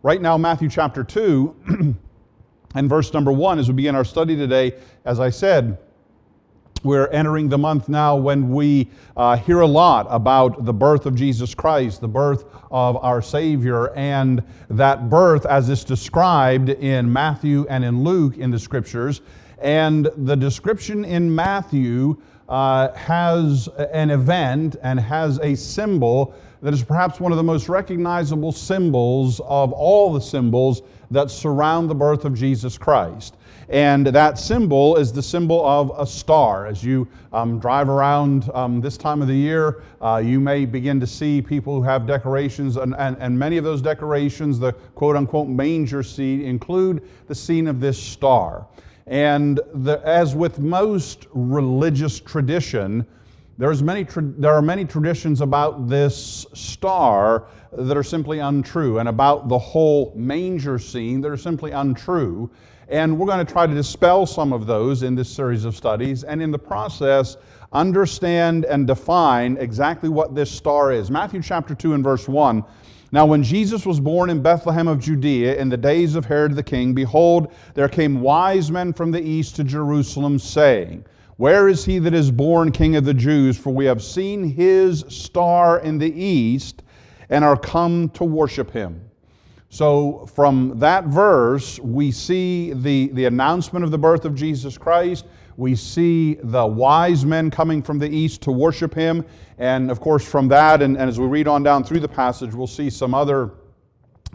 right now, Matthew chapter 2 and verse number 1, as we begin our study today, as I said, we're entering the month now when we hear a lot about the birth of Jesus Christ, the birth of our Savior, and that birth as it's described in Matthew and in Luke in the Scriptures. And the description in Matthew has an event and has a symbol that is perhaps one of the most recognizable symbols of all the symbols that surround the birth of Jesus Christ. And that symbol is the symbol of a star. As you drive around this time of the year, you may begin to see people who have decorations, and many of those decorations, the quote-unquote manger scene, include the scene of this star. And as with most religious tradition, there are many traditions about this star that are simply untrue, and about the whole manger scene that are simply untrue. And we're going to try to dispel some of those in this series of studies, and in the process, understand and define exactly what this star is. Matthew chapter 2 and verse 1. Now when Jesus was born in Bethlehem of Judea in the days of Herod the king, behold, there came wise men from the east to Jerusalem, saying, Where is he that is born King of the Jews? For we have seen his star in the east, and are come to worship him. So from that verse, we see the announcement of the birth of Jesus Christ. We see the wise men coming from the east to worship him. And of course from that, and as we read on down through the passage, we'll see some other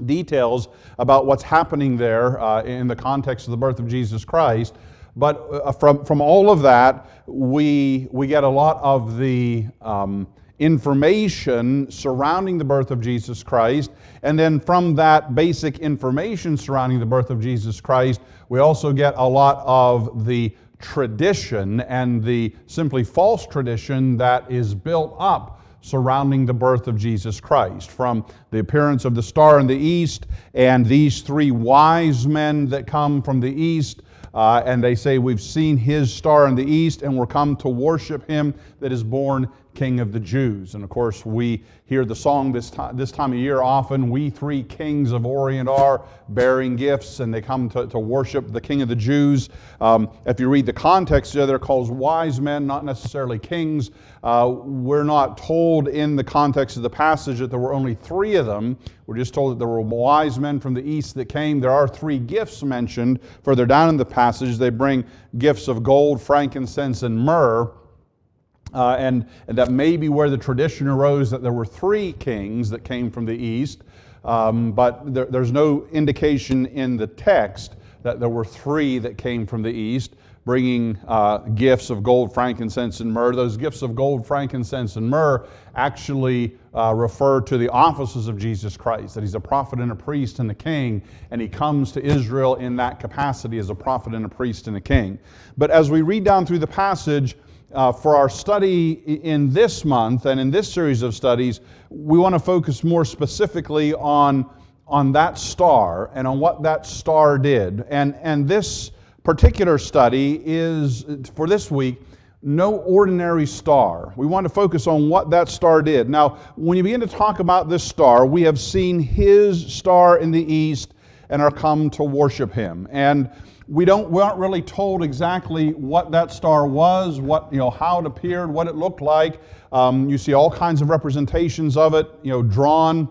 details about what's happening there in the context of the birth of Jesus Christ. But from all of that, we get a lot of the information surrounding the birth of Jesus Christ. And then from that basic information surrounding the birth of Jesus Christ, we also get a lot of the tradition and the simply false tradition that is built up surrounding the birth of Jesus Christ. From the appearance of the star in the east and these three wise men that come from the east, and they say, we've seen his star in the east and we're come to worship him that is born King of the Jews. And of course we hear the song this time of year often, we three kings of Orient are bearing gifts, and they come to worship the King of the Jews. If you read the context there, they're called wise men, not necessarily kings. We're not told in the context of the passage that there were only three of them. We're just told that there were wise men from the east that came. There are three gifts mentioned further down in the passage. They bring gifts of gold, frankincense, and myrrh. And that may be where the tradition arose that there were three kings that came from the east. But there's no indication in the text that there were three that came from the east, bringing gifts of gold, frankincense, and myrrh. Those gifts of gold, frankincense, and myrrh actually refer to the offices of Jesus Christ, that he's a prophet and a priest and a king, and he comes to Israel in that capacity as a prophet and a priest and a king. But as we read down through the passage, for our study in this month and in this series of studies, we want to focus more specifically on that star and on what that star did. And this particular study is, for this week, no ordinary star. We want to focus on what that star did. Now, when you begin to talk about this star, we have seen his star in the east and are come to worship him. And we aren't really told exactly what that star was, how it appeared, what it looked like. You see all kinds of representations of it, drawn.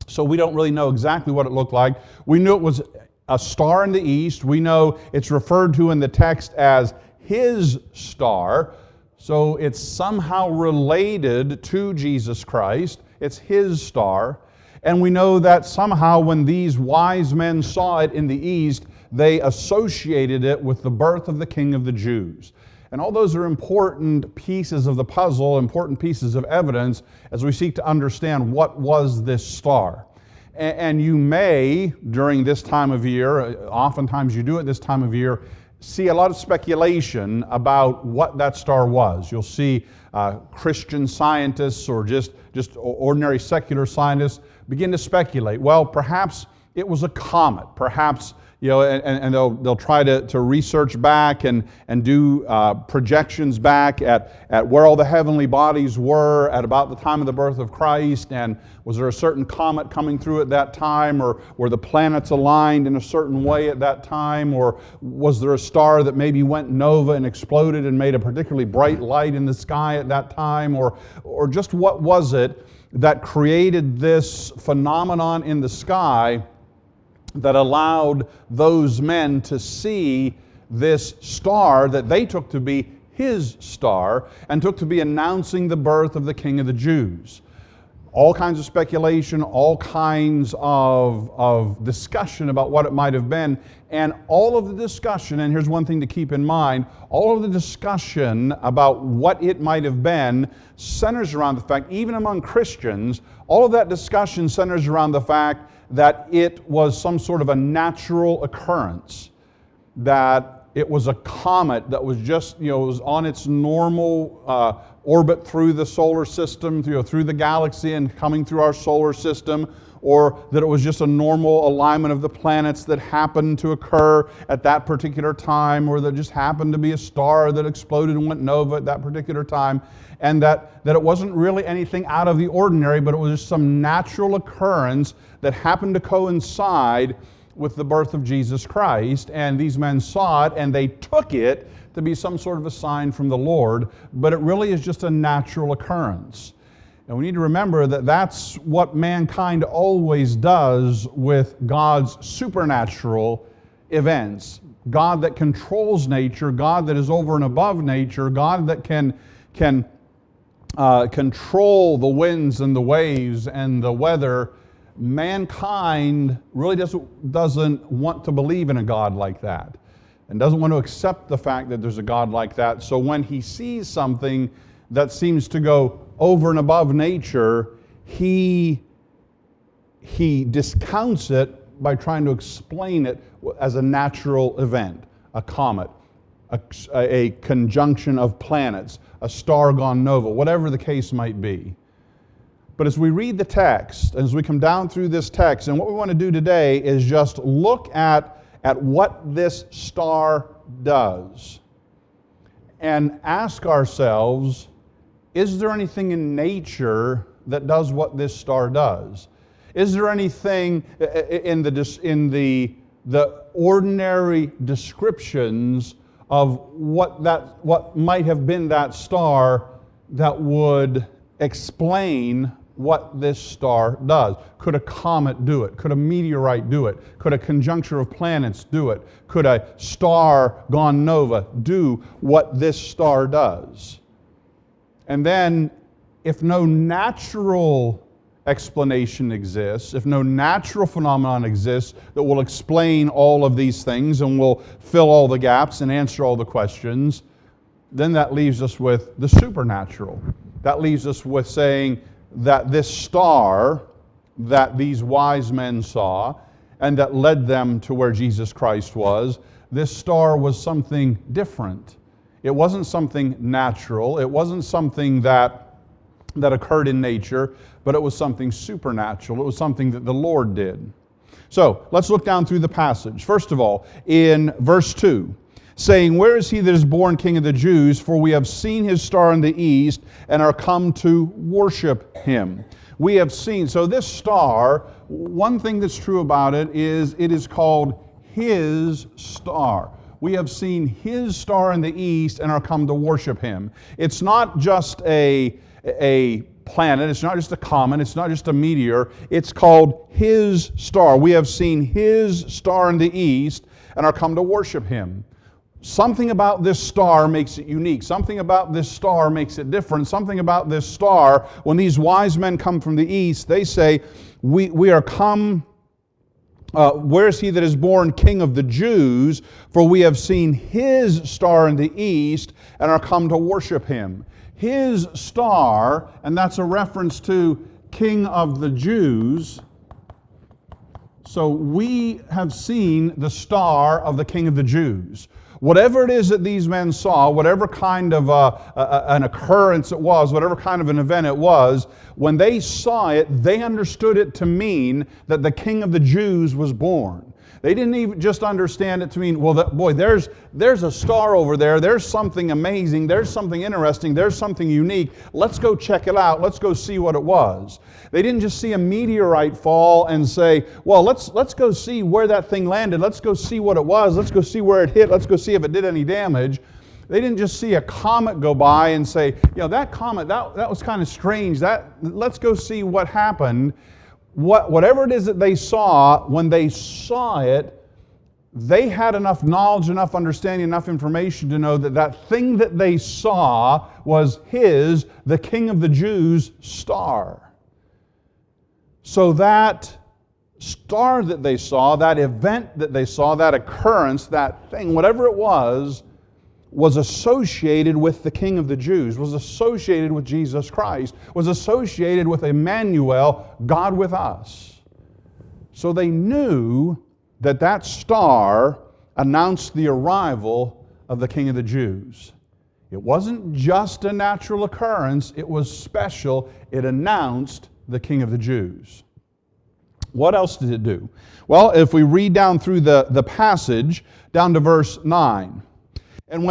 So we don't really know exactly what it looked like. We knew it was a star in the east. We know it's referred to in the text as his star. So it's somehow related to Jesus Christ. It's his star. And we know that somehow when these wise men saw it in the east, they associated it with the birth of the King of the Jews. And all those are important pieces of the puzzle, important pieces of evidence as we seek to understand what was this star. And you may, during this time of year, oftentimes you do at this time of year, see a lot of speculation about what that star was. You'll see Christian scientists or just ordinary secular scientists begin to speculate. Well, perhaps it was a comet. Perhaps, and they'll try to research back and do projections back at where all the heavenly bodies were at about the time of the birth of Christ, and was there a certain comet coming through at that time, or were the planets aligned in a certain way at that time, or was there a star that maybe went nova and exploded and made a particularly bright light in the sky at that time, or just what was it that created this phenomenon in the sky that allowed those men to see this star that they took to be his star and took to be announcing the birth of the King of the Jews. All kinds of speculation, all kinds of discussion about what it might have been, and all of the discussion, and here's one thing to keep in mind, all of the discussion about what it might have been centers around the fact, even among Christians, all of that discussion centers around the fact that it was some sort of a natural occurrence, that it was a comet that was just, it was on its normal orbit through the solar system, through the galaxy and coming through our solar system, or that it was just a normal alignment of the planets that happened to occur at that particular time, or that just happened to be a star that exploded and went nova at that particular time, and that it wasn't really anything out of the ordinary, but it was just some natural occurrence that happened to coincide with the birth of Jesus Christ, and these men saw it and they took it to be some sort of a sign from the Lord, but it really is just a natural occurrence. And we need to remember that that's what mankind always does with God's supernatural events. God that controls nature, God that is over and above nature, God that can control the winds and the waves and the weather. Mankind really doesn't want to believe in a God like that, and doesn't want to accept the fact that there's a God like that. So when he sees something that seems to go over and above nature, he discounts it by trying to explain it as a natural event, a comet, a conjunction of planets, a star gone nova, whatever the case might be. But as we read the text, as we come down through this text, and what we want to do today is just look at what this star does and ask ourselves, is there anything in nature that does what this star does? Is there anything in the ordinary descriptions of what might have been that star that would explain what this star does? Could a comet do it? Could a meteorite do it? Could a conjuncture of planets do it? Could a star gone nova do what this star does? And then, if no natural explanation exists, if no natural phenomenon exists that will explain all of these things and will fill all the gaps and answer all the questions, then that leaves us with the supernatural. That leaves us with saying that this star that these wise men saw and that led them to where Jesus Christ was, this star was something different. It wasn't something natural. It wasn't something that occurred in nature, but it was something supernatural. It was something that the Lord did. So let's look down through the passage. First of all, in verse 2, saying, "Where is he that is born King of the Jews? For we have seen his star in the east and are come to worship him." We have seen. So this star, one thing that's true about it is called his star. We have seen his star in the east and are come to worship him. It's not just a planet, it's not just a comet, it's not just a meteor. It's called his star. We have seen his star in the east and are come to worship him. Something about this star makes it unique. Something about this star makes it different. Something about this star, when these wise men come from the east, they say, we are come, where is he that is born King of the Jews? For we have seen his star in the east and are come to worship him. His star, and that's a reference to King of the Jews. So we have seen the star of the King of the Jews. Whatever it is that these men saw, whatever kind of an occurrence it was, whatever kind of an event it was, when they saw it, they understood it to mean that the King of the Jews was born. They didn't even just understand it to mean, well, boy, there's a star over there. There's something amazing. There's something interesting. There's something unique. Let's go check it out. Let's go see what it was. They didn't just see a meteorite fall and say, well, let's go see where that thing landed. Let's go see what it was. Let's go see where it hit. Let's go see if it did any damage. They didn't just see a comet go by and say, that comet, that was kind of strange. Let's go see what happened. Whatever it is that they saw, when they saw it, they had enough knowledge, enough understanding, enough information to know that that thing that they saw was the King of the Jews, star. So that star that they saw, that event that they saw, that occurrence, that thing, whatever it was associated with the King of the Jews, was associated with Jesus Christ, was associated with Emmanuel, God with us. So they knew that that star announced the arrival of the King of the Jews. It wasn't just a natural occurrence, it was special. It announced the King of the Jews. What else did it do? Well, if we read down through the passage, down to verse 9. And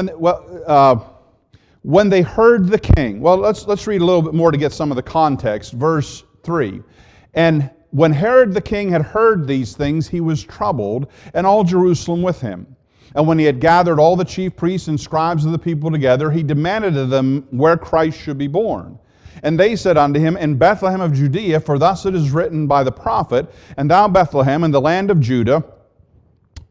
when they heard the king, well, let's read a little bit more to get some of the context. Verse 3. And when Herod the king had heard these things, he was troubled, and all Jerusalem with him. And when he had gathered all the chief priests and scribes of the people together, he demanded of them where Christ should be born. And they said unto him, In Bethlehem of Judea, for thus it is written by the prophet, And thou, Bethlehem, in the land of Judah,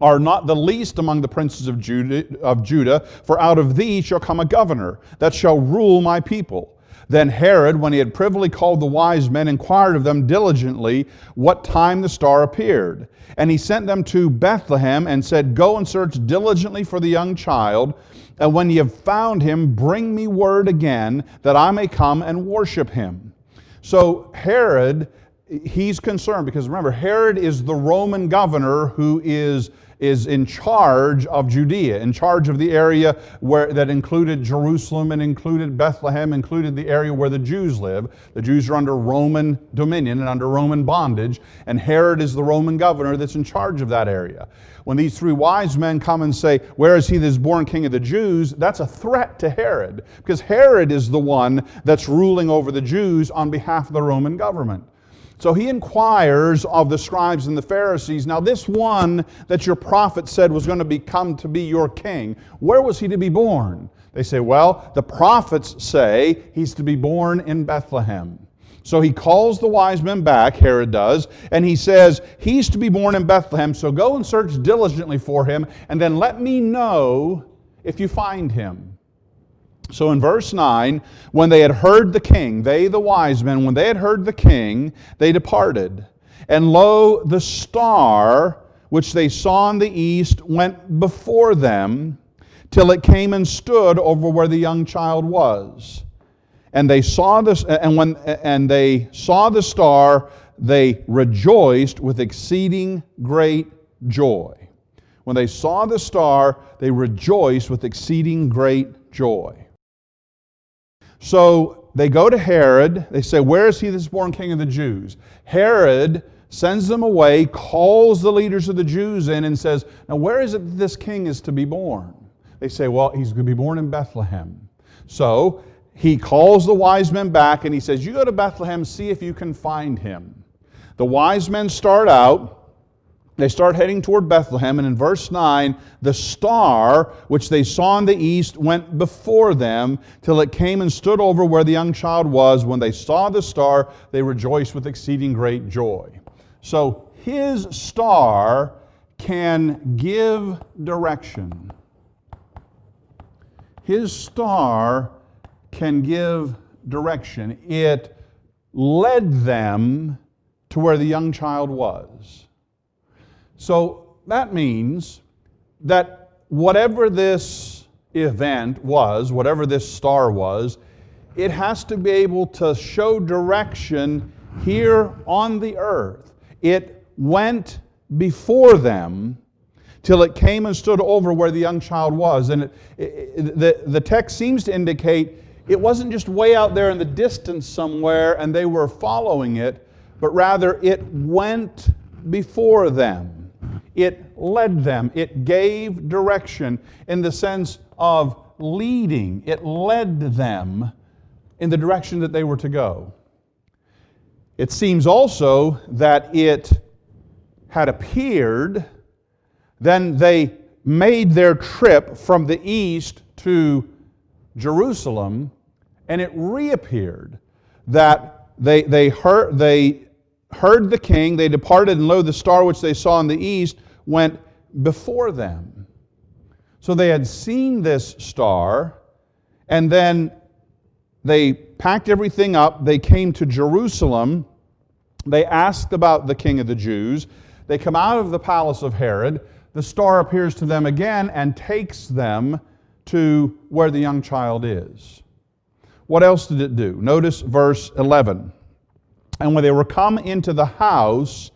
are not the least among the princes of Judah, for out of thee shall come a governor, that shall rule my people. Then Herod, when he had privily called the wise men, inquired of them diligently what time the star appeared. And he sent them to Bethlehem, and said, Go and search diligently for the young child, and when ye have found him, bring me word again, that I may come and worship him. So Herod, he's concerned, because remember, Herod is the Roman governor who is in charge of Judea, in charge of the area that included Jerusalem and included Bethlehem, included the area where the Jews live. The Jews are under Roman dominion and under Roman bondage, and Herod is the Roman governor that's in charge of that area. When these three wise men come and say, Where is he that is born King of the Jews? That's a threat to Herod, because Herod is the one that's ruling over the Jews on behalf of the Roman government. So he inquires of the scribes and the Pharisees, Now this one that your prophet said was going to come to be your king, where was he to be born? They say, well, the prophets say he's to be born in Bethlehem. So he calls the wise men back, Herod does, and he says, he's to be born in Bethlehem, so go and search diligently for him, and then let me know if you find him. So in verse 9, when they had heard the king, they, the wise men, when they had heard the king, they departed. And lo, the star which they saw in the east went before them, till it came and stood over where the young child was. And they saw this, and they saw the star, they rejoiced with exceeding great joy. When they saw the star, they rejoiced with exceeding great joy. So they go to Herod. They say, Where is he that's born King of the Jews? Herod sends them away, calls the leaders of the Jews in, and says, Now where is it that this king is to be born? They say, Well, he's going to be born in Bethlehem. So he calls the wise men back, and he says, You go to Bethlehem, see if you can find him. The wise men start out. They start heading toward Bethlehem, and in verse 9, the star which they saw in the east went before them till it came and stood over where the young child was. When they saw the star, they rejoiced with exceeding great joy. So his star can give direction. His star can give direction. It led them to where the young child was. So that means that whatever this event was, whatever this star was, it has to be able to show direction here on the earth. It went before them till it came and stood over where the young child was. And the text seems to indicate it wasn't just way out there in the distance somewhere and they were following it, but rather it went before them. It led them. It gave direction in the sense of leading. It led them in the direction that they were to go. It seems also that it had appeared, then they made their trip from the east to Jerusalem, and it reappeared. That they heard the king, they departed, and lo, the star which they saw in the east went before them. So they had seen this star, and then they packed everything up. They came to Jerusalem. They asked about the King of the Jews. They come out of the palace of Herod. The star appears to them again and takes them to where the young child is. What else did it do? Notice verse 11. And when they were come into the house,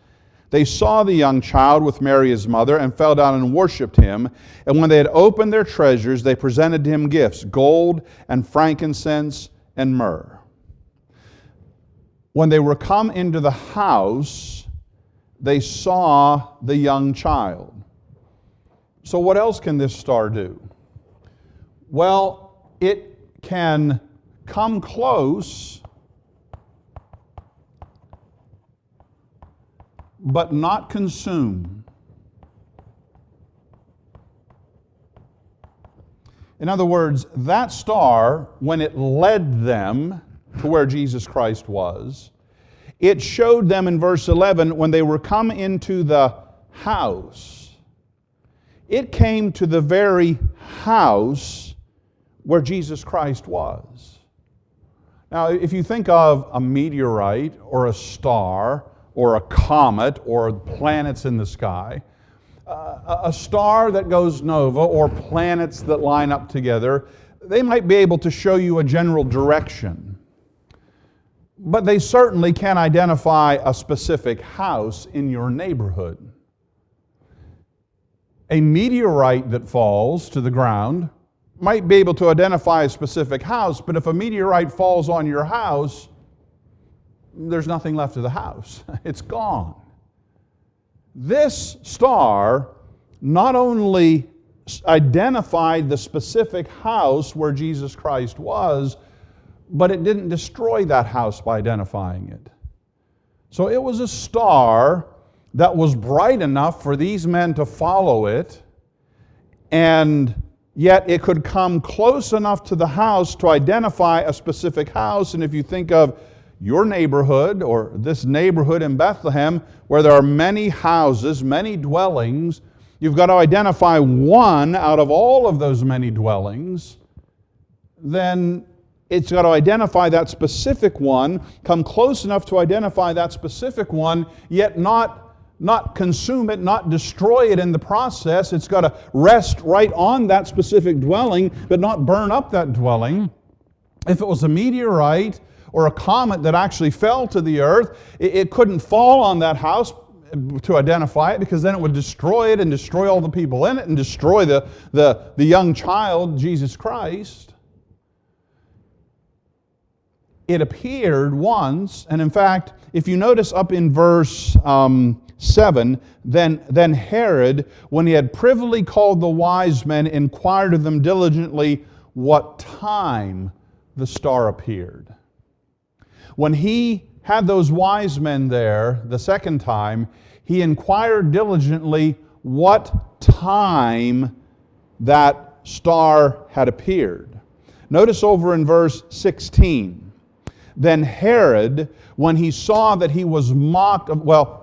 they saw the young child with Mary his mother, and fell down and worshipped him. And when they had opened their treasures, they presented to him gifts, gold and frankincense and myrrh. When they were come into the house, they saw the young child. So what else can this star do? Well, it can come close, but not consume. In other words, that star, when it led them to where Jesus Christ was, it showed them in verse 11, when they were come into the house, it came to the very house where Jesus Christ was. Now, if you think of a meteorite or a star or a comet or planets in the sky, a star that goes nova or planets that line up together, they might be able to show you a general direction. But they certainly can't identify a specific house in your neighborhood. A meteorite that falls to the ground might be able to identify a specific house, but if a meteorite falls on your house, there's nothing left of the house. It's gone. This star not only identified the specific house where Jesus Christ was, but it didn't destroy that house by identifying it. So it was a star that was bright enough for these men to follow it, and yet it could come close enough to the house to identify a specific house. And if you think of your neighborhood or this neighborhood in Bethlehem where there are many houses, many dwellings, you've got to identify one out of all of those many dwellings, then it's got to identify that specific one, come close enough to identify that specific one, yet not consume it, not destroy it in the process. It's got to rest right on that specific dwelling, but not burn up that dwelling. If it was a meteorite or a comet that actually fell to the earth, it couldn't fall on that house to identify it, because then it would destroy it and destroy all the people in it and destroy the young child, Jesus Christ. It appeared once, and in fact, if you notice up in verse 7, then Herod, when he had privily called the wise men, inquired of them diligently what time the star appeared. When he had those wise men there the second time, he inquired diligently what time that star had appeared. Notice over in verse 16. Then Herod, when he saw that he was mocked,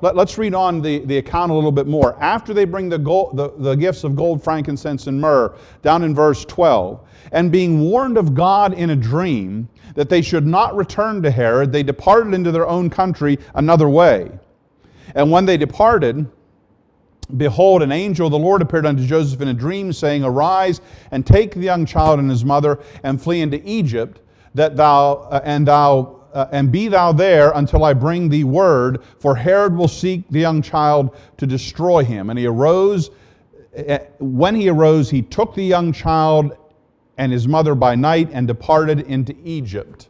let's read on the account a little bit more. After they bring the gifts of gold, frankincense, and myrrh, down in verse 12, and being warned of God in a dream that they should not return to Herod, they departed into their own country another way. And when they departed, behold, an angel of the Lord appeared unto Joseph in a dream, saying, Arise, and take the young child and his mother, and flee into Egypt, that and be thou there until I bring thee word, for Herod will seek the young child to destroy him. And he arose When he arose, he took the young child and his mother by night and departed into Egypt.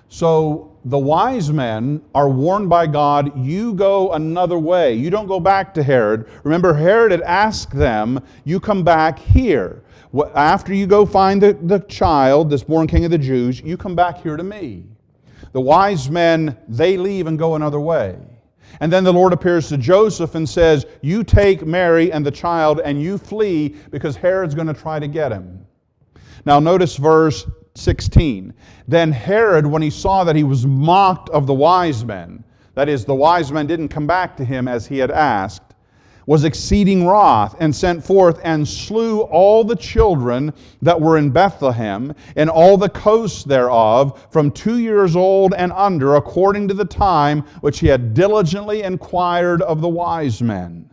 So the wise men are warned by God, you go another way. You don't go back to Herod. Remember, Herod had asked them, you come back here. After you go find the child, this born king of the Jews, you come back here to me. The wise men, they leave and go another way. And then the Lord appears to Joseph and says, you take Mary and the child and you flee because Herod's going to try to get him. Now notice verse 16. Then Herod, when he saw that he was mocked of the wise men, that is, the wise men didn't come back to him as he had asked, was exceeding wroth, and sent forth and slew all the children that were in Bethlehem, and all the coasts thereof, from 2 years old and under, according to the time which he had diligently inquired of the wise men.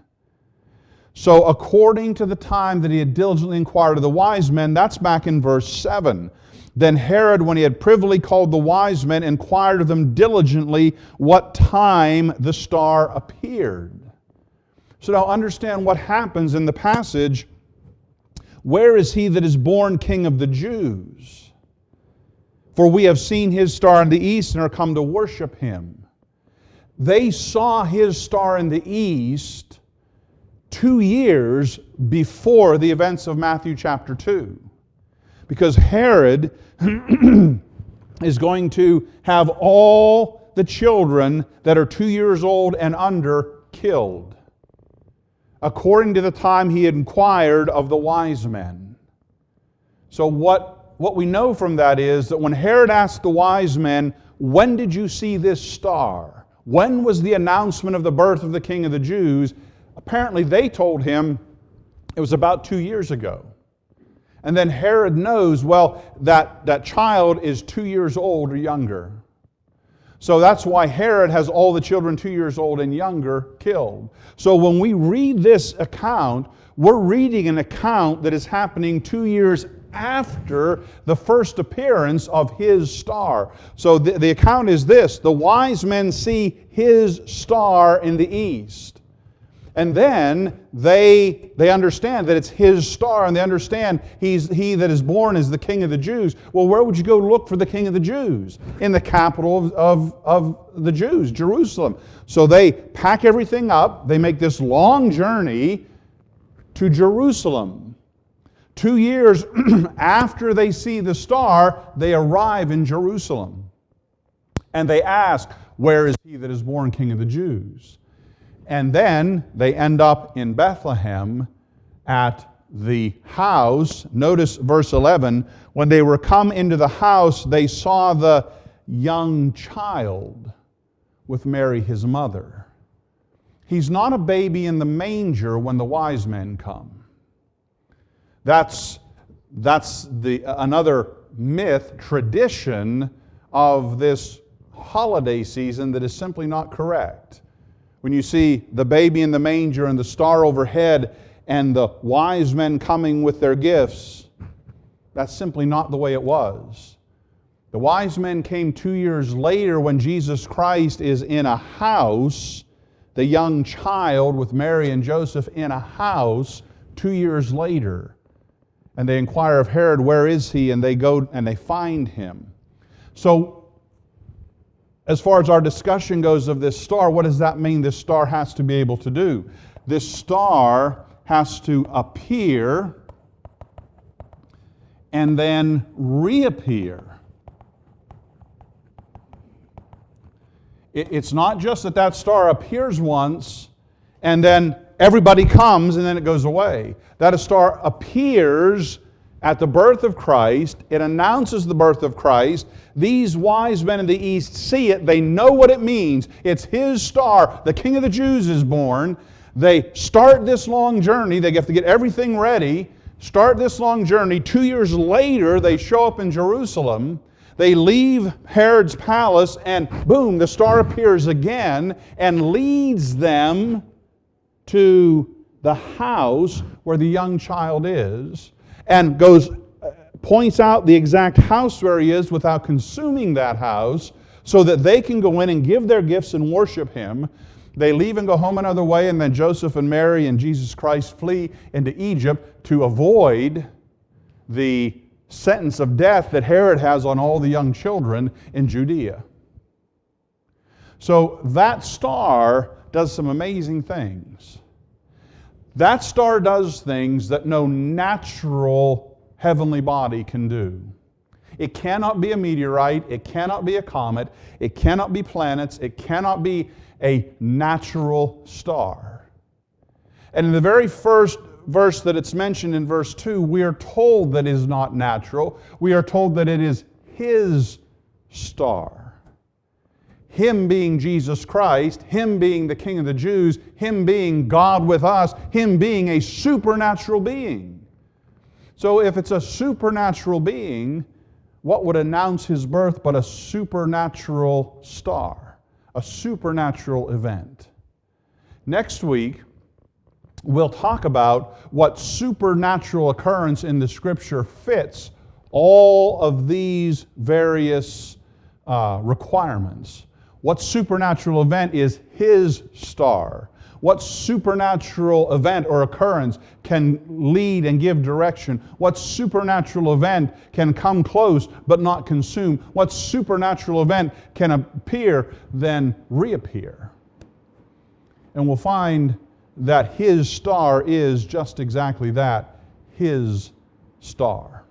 So according to the time that he had diligently inquired of the wise men, that's back in verse 7. Then Herod, when he had privily called the wise men, inquired of them diligently what time the star appeared. So now understand what happens in the passage. Where is he that is born King of the Jews? For we have seen his star in the east and are come to worship him. They saw his star in the east 2 years before the events of Matthew chapter 2. Because Herod is going to have all the children that are 2 years old and under killed, according to the time he had inquired of the wise men. So what we know from that is that when Herod asked the wise men, when did you see this star? When was the announcement of the birth of the King of the Jews? Apparently they told him it was about 2 years ago. And then Herod knows, well, that child is 2 years old or younger. So that's why Herod has all the children 2 years old and younger killed. So when we read this account, we're reading an account that is happening 2 years after the first appearance of his star. So the account is this: the wise men see his star in the east. And then they understand that it's his star, and they understand he that is born is the King of the Jews. Well, where would you go look for the King of the Jews? In the capital of the Jews, Jerusalem. So they pack everything up. They make this long journey to Jerusalem. 2 years after they see the star, they arrive in Jerusalem. And they ask, where is he that is born King of the Jews? And then they end up in Bethlehem at the house. Notice verse 11. When they were come into the house, they saw the young child with Mary his mother. He's not a baby in the manger when the wise men come. That's another myth, tradition of this holiday season that is simply not correct. When you see the baby in the manger and the star overhead and the wise men coming with their gifts, that's simply not the way it was. The wise men came 2 years later when Jesus Christ is in a house, the young child with Mary and Joseph in a house 2 years later. And they inquire of Herod, where is he? And they go and they find him. So, as far as our discussion goes of this star, what does that mean this star has to be able to do? This star has to appear and then reappear. It's not just that star appears once and then everybody comes and then it goes away. That a star appears at the birth of Christ. It announces the birth of Christ. These wise men in the east see it. They know what it means. It's his star. The King of the Jews is born. They start this long journey. They have to get everything ready. Start this long journey. 2 years later, they show up in Jerusalem. They leave Herod's palace and boom, the star appears again and leads them to the house where the young child is, and points out the exact house where he is without consuming that house, so that they can go in and give their gifts and worship him. They leave and go home another way, and then Joseph and Mary and Jesus Christ flee into Egypt to avoid the sentence of death that Herod has on all the young children in Judea. So that star does some amazing things. That star does things that no natural heavenly body can do. It cannot be a meteorite, it cannot be a comet, it cannot be planets, it cannot be a natural star. And in the very first verse that it's mentioned in verse 2, we are told that it is not natural. We are told that it is His star. Him being Jesus Christ, Him being the King of the Jews, Him being God with us, Him being a supernatural being. So if it's a supernatural being, what would announce His birth but a supernatural star, a supernatural event? Next week, we'll talk about what supernatural occurrence in the Scripture fits all of these various requirements. What supernatural event is His star? What supernatural event or occurrence can lead and give direction? What supernatural event can come close but not consume? What supernatural event can appear then reappear? And we'll find that His star is just exactly that, His star.